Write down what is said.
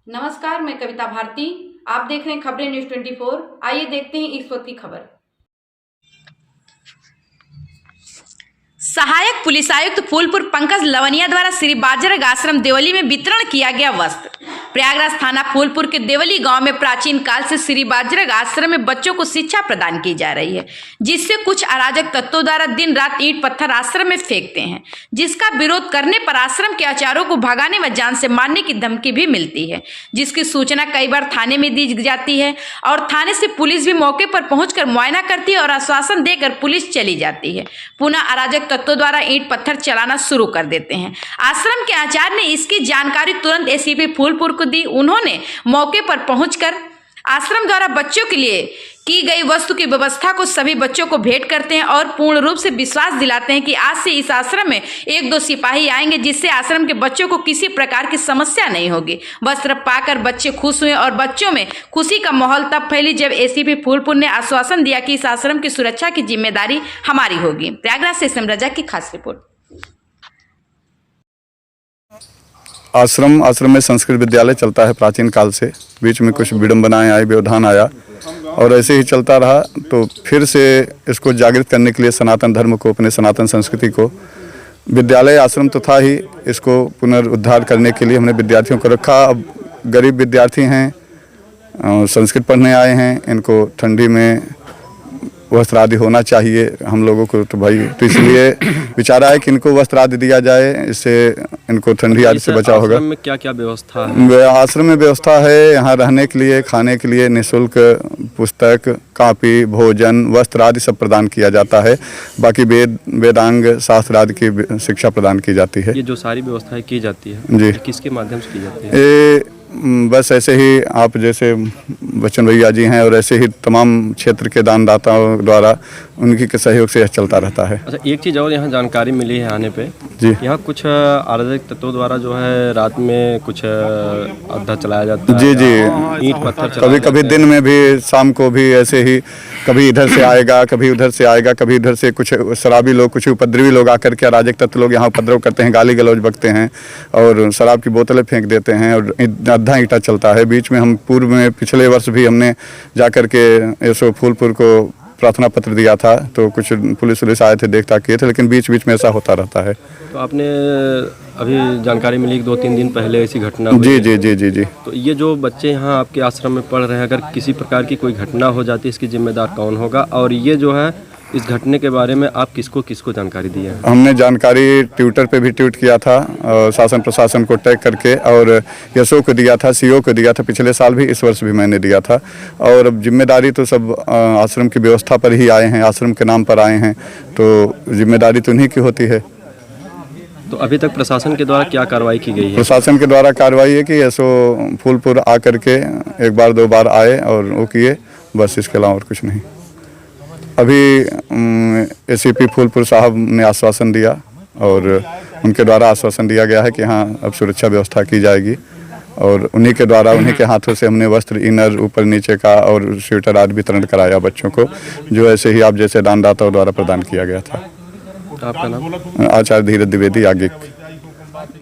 नमस्कार, मैं कविता भारती। आप देख रहे हैं खबरें न्यूज़ 24। आइए देखते हैं इस वक्त की खबर। सहायक पुलिस आयुक्त फूलपुर पंकज लवनिया द्वारा श्री बाजरग आश्रम देवली में वितरण किया गया वस्त्र। प्रयागराज थाना फूलपुर के देवली गांव में प्राचीन काल से श्री बाजरग आश्रम में बच्चों को शिक्षा प्रदान की जा रही है, जिससे कुछ अराजक तत्वों द्वारा दिन रात ईंट पत्थर आश्रम में फेंकते हैं, जिसका विरोध करने पर आश्रम के आचार्यों को भगाने व जान से मारने की धमकी भी मिलती है, जिसकी सूचना कई बार थाने में दी जाती है और थाने से पुलिस भी मौके पर पहुंचकर मुआयना करती है और आश्वासन देकर पुलिस चली जाती है। पुनः अराजक तत्वों द्वारा ईंट पत्थर चलाना शुरू कर देते हैं। आश्रम के आचार्य ने इसकी जानकारी तुरंत एसीपी फूलपुर को दी। उन्होंने मौके पर पहुंचकर आश्रम द्वारा बच्चों के लिए की गई वस्तु की व्यवस्था को सभी बच्चों को भेंट करते हैं और पूर्ण रूप से विश्वास दिलाते हैं कि आज से इस आश्रम में 1-2 सिपाही आएंगे, जिससे आश्रम के बच्चों को किसी प्रकार की समस्या नहीं होगी। वस्त्र पाकर बच्चे खुश हुए और बच्चों में खुशी का माहौल तब फैली जब एसीपी फूलपुर ने आश्वासन दिया कि इस आश्रम की सुरक्षा की जिम्मेदारी हमारी होगी। प्रयागराज से समरजा की खास रिपोर्ट। आश्रम में संस्कृत विद्यालय चलता है प्राचीन काल से। बीच में कुछ विडंबनाएं आई, व्यवधान आया और ऐसे ही चलता रहा। तो फिर से इसको जागृत करने के लिए सनातन धर्म को, अपने सनातन संस्कृति को, विद्यालय आश्रम तो था ही, इसको पुनरुद्धार करने के लिए हमने विद्यार्थियों को रखा। अब गरीब विद्यार्थी हैं, संस्कृत पढ़ने आए हैं, इनको ठंडी में वस्त्र आदि होना चाहिए हम लोगों को, तो भाई तो इसलिए विचारा है कि इनको वस्त्र आदि दिया जाए, इससे इनको ठंडी आदि से बचाव होगा। आश्रम में क्या क्या व्यवस्था है? आश्रम में व्यवस्था है यहाँ रहने के लिए, खाने के लिए निःशुल्क पुस्तक, कापी, भोजन, वस्त्र आदि सब प्रदान किया जाता है। बाकी वेदांग शास्त्र आदि की शिक्षा प्रदान की जाती है। ये जो सारी व्यवस्थाएं की जाती है जी, किसके माध्यम से की जाती है? बस ऐसे ही आप जैसे बच्चन भैया जी हैं और ऐसे ही तमाम क्षेत्र के दानदाताओं द्वारा उनकी के सहयोग से यह चलता रहता है। अच्छा, एक चीज़ और यहाँ जानकारी मिली है आने पे जी, यहाँ कुछ अराजक तत्वों द्वारा जो है रात में कुछ अड्डा चलाया जाता है। जी जी, ईंट पत्थर कभी कभी दिन में भी, शाम को भी ऐसे ही, कभी इधर से आएगा, कभी उधर से आएगा, कभी इधर से कुछ शराबी लोग, कुछ उपद्रवी लोग आकर के अराजक तत्व लोग यहाँ उपद्रव करते हैं, गाली गलौज बकते हैं और शराब की बोतलें फेंक देते हैं और आधा ईंटा चलता है। बीच में हम पूर्व में पिछले वर्ष भी हमने जाकर के ऐसो फूलपुर को प्रार्थना पत्र दिया था, तो कुछ पुलिस आए थे, देखता किए थे, लेकिन बीच बीच में ऐसा होता रहता है। तो आपने अभी जानकारी मिली कि 2-3 दिन पहले ऐसी घटना हुई? जी जी जी जी जी। तो ये जो बच्चे यहाँ आपके आश्रम में पढ़ रहे हैं, अगर किसी प्रकार की कोई घटना हो जाती है, इसकी जिम्मेदार कौन होगा? और ये जो है इस घटने के बारे में आप किसको जानकारी दी है? हमने जानकारी ट्विटर पे भी ट्वीट किया था, शासन प्रशासन को टैग करके, और यशो को दिया था, सीओ को दिया था, पिछले साल भी, इस वर्ष भी मैंने दिया था। और अब जिम्मेदारी तो सब आश्रम की व्यवस्था पर ही आए हैं, आश्रम के नाम पर आए हैं, तो जिम्मेदारी तो उन्हीं की होती है। तो अभी तक प्रशासन के द्वारा क्या कार्रवाई की गई है? प्रशासन के द्वारा कार्रवाई है कि यशो फूलपुर आकर के 1-2 बार आए और वो किए, बस, इसके अलावा और कुछ नहीं। अभी एसीपी फूलपुर साहब ने आश्वासन दिया और उनके द्वारा आश्वासन दिया गया है कि हाँ अब सुरक्षा व्यवस्था की जाएगी, और उन्हीं के द्वारा, उन्हीं के हाथों से हमने वस्त्र, इनर, ऊपर नीचे का और स्वेटर आदि वितरण कराया बच्चों को, जो ऐसे ही आप जैसे दानदाताओं द्वारा प्रदान किया गया था। आपका नाम? आचार्य धीरज द्विवेदी, आगे।